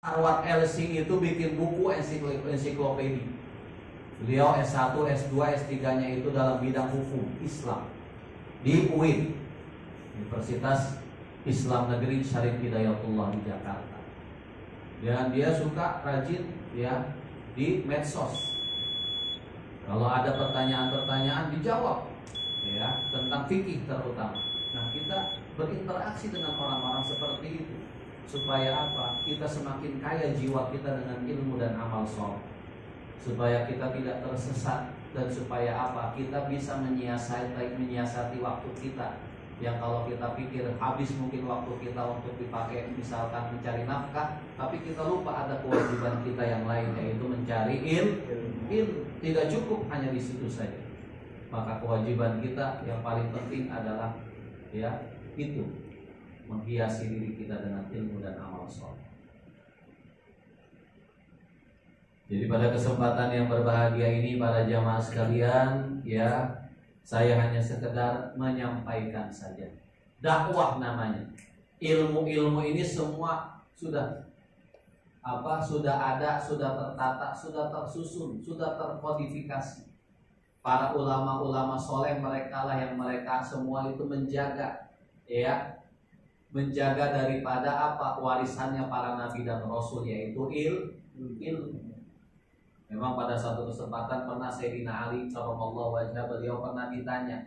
Arwad LC itu bikin buku ensiklopedi. Beliau S1, S2, S3-nya itu dalam bidang hukum Islam di UIN, Universitas Islam Negeri Syarif Hidayatullah di Jakarta. Dan dia suka rajin ya di medsos. Kalau ada pertanyaan-pertanyaan dijawab ya tentang fikih terutama. Nah, kita berinteraksi dengan orang-orang seperti itu supaya apa? Kita semakin kaya jiwa kita dengan ilmu dan amal soleh. Supaya kita tidak tersesat dan supaya apa? Kita bisa menyiasati waktu kita. Yang kalau kita pikir habis mungkin waktu kita untuk dipakai misalkan mencari nafkah, tapi kita lupa ada kewajiban kita yang lain, yaitu mencari ilmu. Tidak cukup hanya di situ saja. Maka kewajiban kita yang paling penting adalah ya itu, menghiasi diri kita dengan ilmu dan amal soleh. Jadi pada kesempatan yang berbahagia ini para jamaah sekalian, ya saya hanya sekedar menyampaikan saja. Dakwah namanya. Ilmu-ilmu ini semua sudah ada, sudah tertata, sudah tersusun, sudah terkodifikasi. Para ulama-ulama soleh mereka lah yang mereka semua itu menjaga, ya, menjaga daripada apa warisannya para nabi dan rasul, yaitu ilmu. Memang pada satu kesempatan pernah Sayyidina Ali sallallahu alaihi wasallam beliau pernah ditanya,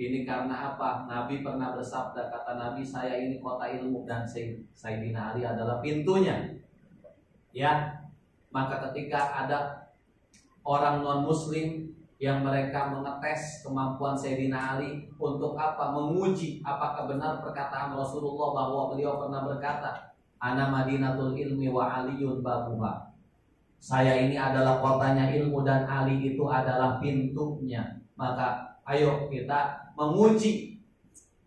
ini karena apa? Nabi pernah bersabda, kata Nabi, saya ini kota ilmu dan Sayyidina Ali adalah pintunya. Ya, maka ketika ada orang non muslim yang mereka mengetes kemampuan Sayyidina Ali untuk apa? Menguji apakah benar perkataan Rasulullah bahwa beliau pernah berkata, ana madinatul ilmi wa aliyun babuha. Saya ini adalah kotanya ilmu dan Ali itu adalah pintunya. Maka ayo kita menguji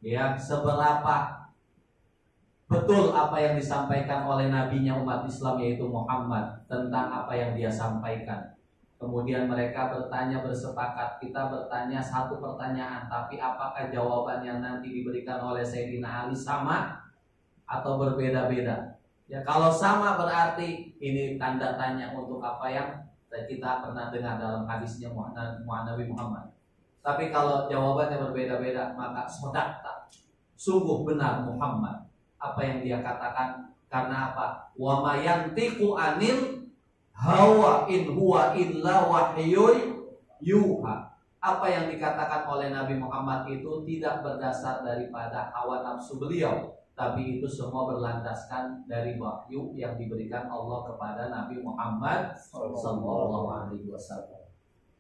ya seberapa betul apa yang disampaikan oleh nabinya umat Islam yaitu Muhammad tentang apa yang dia sampaikan. Kemudian mereka bertanya bersepakat, kita bertanya satu pertanyaan, tapi apakah jawaban yang nanti diberikan oleh Sayyidina Ali sama atau berbeda-beda? Ya, kalau sama berarti ini tanda tanya untuk apa yang kita pernah dengar dalam hadisnya Nabi Muhammad. Tapi kalau jawabannya berbeda-beda, maka sodakta, sungguh benar Muhammad apa yang dia katakan. Karena apa? Wa ma yantiqu anil hawa in huwa illa wahyun yuha. Apa yang dikatakan oleh Nabi Muhammad itu tidak berdasar daripada hawa nafsu beliau, tapi itu semua berlandaskan dari wahyu yang diberikan Allah kepada Nabi Muhammad sallallahu alaihi wasallam.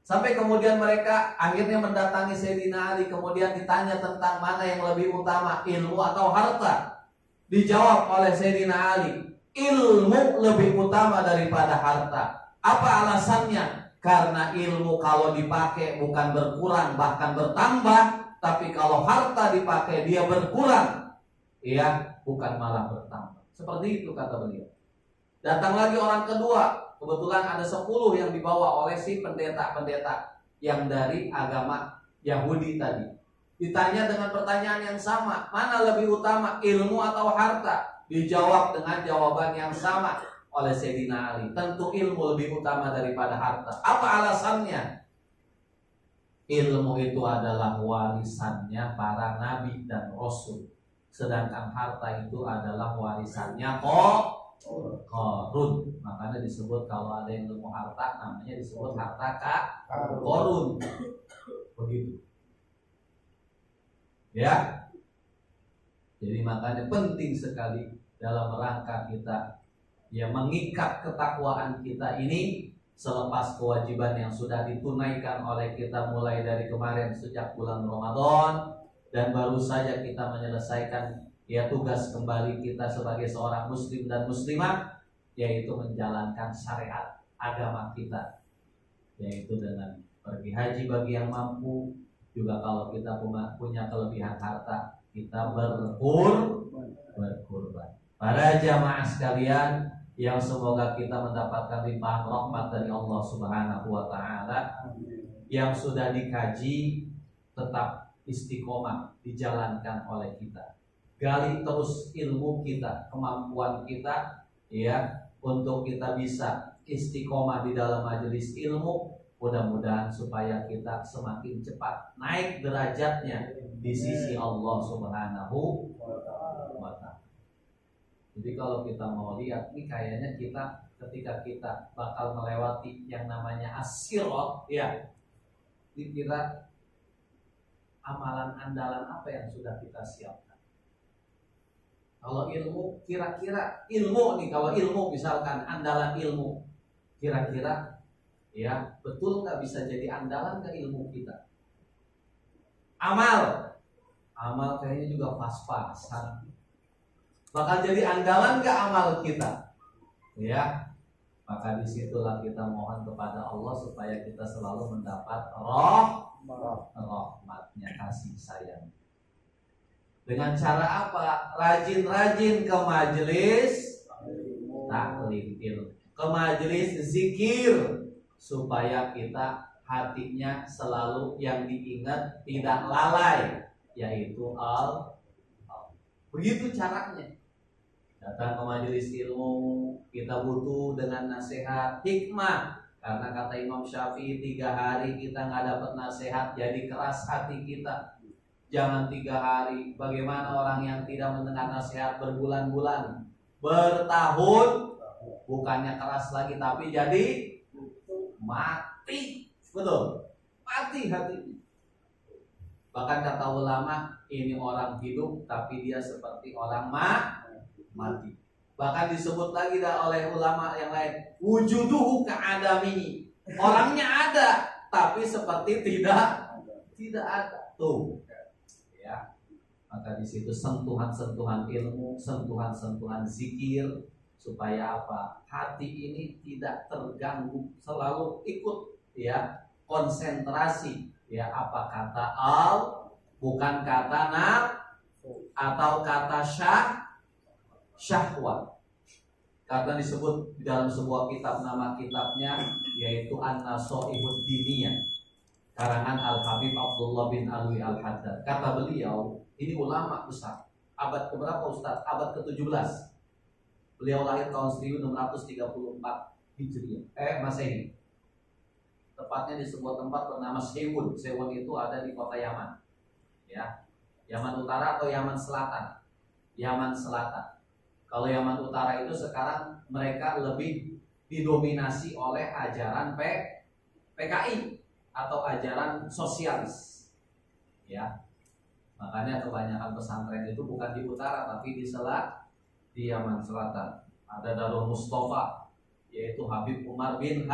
Sampai kemudian mereka akhirnya mendatangi Sayyidina Ali, kemudian ditanya tentang mana yang lebih utama, ilmu atau harta. Dijawab oleh Sayyidina Ali, ilmu lebih utama daripada harta. Apa alasannya? Karena ilmu kalau dipakai bukan berkurang, bahkan bertambah, tapi kalau harta dipakai dia berkurang, ya, bukan malah bertambah. Seperti itu kata beliau. Datang lagi orang kedua. Kebetulan ada 10 yang dibawa oleh si pendeta-pendeta yang dari agama Yahudi tadi. Ditanya dengan pertanyaan yang sama, mana lebih utama, ilmu atau harta? Dijawab dengan jawaban yang sama oleh Sayyidina Ali. Tentu ilmu lebih utama daripada harta. Apa alasannya? Ilmu itu adalah warisannya para nabi dan rasul. Sedangkan harta itu adalah warisannya Qarun. Makanya disebut kalau ada yang ilmu harta namanya disebut harta Qarun. Begitu. Ya. Jadi makanya penting sekali dalam rangka kita ya mengikat ketakwaan kita ini selepas kewajiban yang sudah ditunaikan oleh kita mulai dari kemarin sejak bulan Ramadan. Dan baru saja kita menyelesaikan ya tugas kembali kita sebagai seorang muslim dan muslimah, yaitu menjalankan syariat agama kita, yaitu dengan pergi haji bagi yang mampu. Juga kalau kita punya kelebihan harta, kita berkurban. Para jamaah sekalian yang semoga kita mendapatkan limpahan rahmat dari Allah Subhanahu wa taala, yang sudah dikaji tetap istiqomah dijalankan oleh kita. Gali terus ilmu kita, kemampuan kita, ya, untuk kita bisa istiqomah di dalam majelis ilmu. Mudah-mudahan supaya kita semakin cepat naik derajatnya di sisi Allah Subhanahu wa Ta'ala. Jadi kalau kita mau lihat, ini kayaknya kita ketika kita bakal melewati yang namanya as-sirat, ya, dikira amalan andalan apa yang sudah kita siapkan. Kalau ilmu, kira-kira ilmu nih, kalau ilmu misalkan andalan ilmu, kira-kira ya betul nggak bisa jadi andalan ke ilmu kita. Amal kayaknya juga pas-pasan. Bakal jadi andalan ke amal kita, ya. Maka disitulah kita mohon kepada Allah supaya kita selalu mendapat rahmatnya, kasih sayang. Dengan cara apa? Rajin-rajin ke majelis taklim ilmu, ke majelis zikir, supaya kita hatinya selalu yang diingat, tidak lalai, yaitu Allah. Begitu caranya. Datang ke majelis ilmu, kita butuh dengan nasihat hikmah. Karena kata Imam Syafi'i, 3 hari kita nggak dapat nasihat, jadi keras hati kita. Jangan 3 hari. Bagaimana orang yang tidak mendengar nasihat berbulan-bulan, bertahun, bukannya keras lagi, tapi jadi mati, betul, mati hatinya. Bahkan kata ulama, ini orang hidup tapi dia seperti orang mati. Bahkan disebut lagi oleh ulama yang lain, wujuduhu ka'adamihi, orangnya ada tapi seperti tidak ada. Tuh, ya. Maka di situ sentuhan-sentuhan ilmu, sentuhan-sentuhan zikir, supaya apa? Hati ini tidak terganggu, selalu ikut, ya, konsentrasi, ya, apa kata bukan kata atau kata syahwat. Karena disebut di dalam sebuah kitab, nama kitabnya yaitu An-Nasaihud Diniyah, karangan Al-Habib Abdullah bin Alwi Al-Haddad. Kata beliau, ini ulama besar. Abad keberapa Ustaz? Abad ke-17. Beliau lahir tahun 1634 Hijriah, Masehi. Tepatnya di sebuah tempat bernama Sewun. Sewun itu ada di kota Yaman. Ya. Yaman Utara atau Yaman Selatan? Yaman Selatan. Kalau Yaman Utara itu sekarang mereka lebih didominasi oleh ajaran PKI atau ajaran sosialis. Ya. Makanya kebanyakan pesantren itu bukan di utara tapi di Yaman Selatan. Ada Darul Mustafa, yaitu Habib Umar bin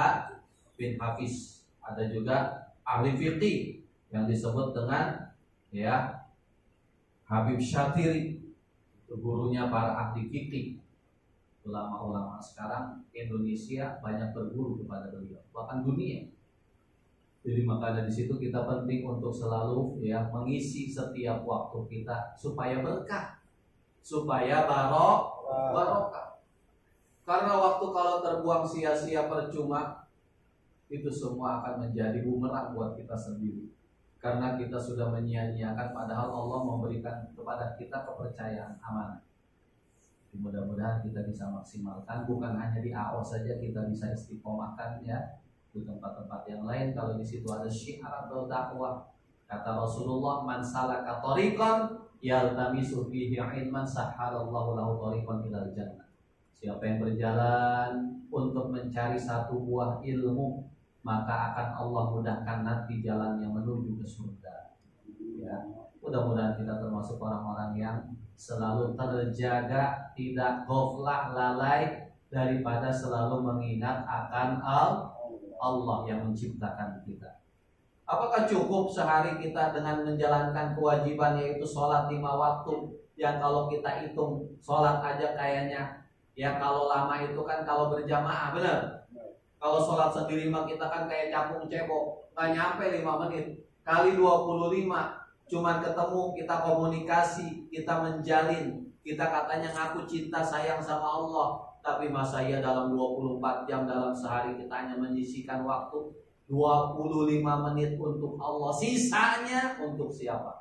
Hafiz. Ada juga ahli fiqih yang disebut dengan, ya, Habib Syatiri, itu gurunya para ahli fiqih. Ulama-ulama sekarang Indonesia banyak berguru kepada beliau, bahkan dunia. Jadi makanya di situ kita penting untuk selalu, ya, mengisi setiap waktu kita supaya berkah, supaya barokah. Karena waktu kalau terbuang sia-sia percuma, itu semua akan menjadi bumerang buat kita sendiri. Karena kita sudah menyia-nyiakan, padahal Allah memberikan kepada kita kepercayaan amanah. Mudah-mudahan kita bisa maksimalkan, bukan hanya di AO saja, kita bisa istiqomahkan, ya, di tempat-tempat yang lain. Kalau di situ ada syiar atau dakwah, kata Rasulullah, man salaka thariqan yaltamisu fihi ilman sahhalallahu lahu thariqan ilal jannah. Siapa yang berjalan untuk mencari satu buah ilmu, maka akan Allah mudahkan nanti jalan yang menuju ke surga. Ya, mudah-mudahan kita termasuk orang-orang yang selalu terjaga, tidak ghaflah, lalai, daripada selalu mengingat akan Allah yang menciptakan kita. Apakah cukup sehari kita dengan menjalankan kewajiban, yaitu sholat 5 waktu, yang kalau kita hitung sholat aja kayaknya, ya, kalau lama itu kan kalau berjamaah, benar. Kalau sholat sendiri mah kita kan kayak capung cebok, nggak nyampe 5 menit. Kali 25, cuman ketemu, kita komunikasi, kita menjalin, kita katanya ngaku cinta sayang sama Allah. Tapi masa ya dalam 24 jam dalam sehari kita hanya menyisihkan waktu 25 menit untuk Allah, sisanya untuk siapa?